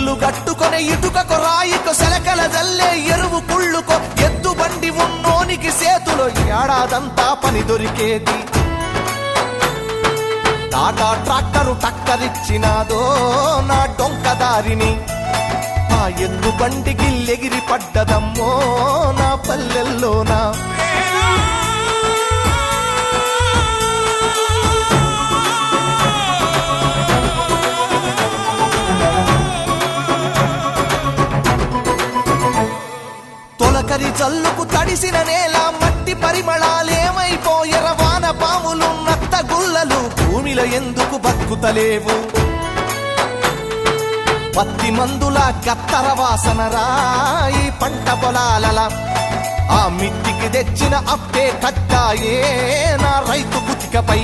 ఇల్లు గట్టుకొనే ఇటుకకు రాయికు సెలకల జల్లే ఎరువు కుళ్ళుకో ఎద్దు బండి ఉన్నోనికి సేతులో ఏడాదంతా పని దొరికేది టాటా ట్రాక్టరు టక్కరిచ్చినాదో నా డొంకదారిని ఆ ఎద్దు బండికి ఎగిరి పడ్డదమ్మో నా పల్లెల్లోనా తొలకరి జల్లుకు తడిసిన నేల మట్టి పరిమళాలేమైపోయర వాన పాములు నత్త గుల్లలు భూమిలో ఎందుకు బతుకుతలేవు పత్తి మందుల గత్తర వాసన రాయి పంట పొలాలల ఆ మిట్టికి తెచ్చిన అప్పే కట్టాయే నా రైతు బుతికపై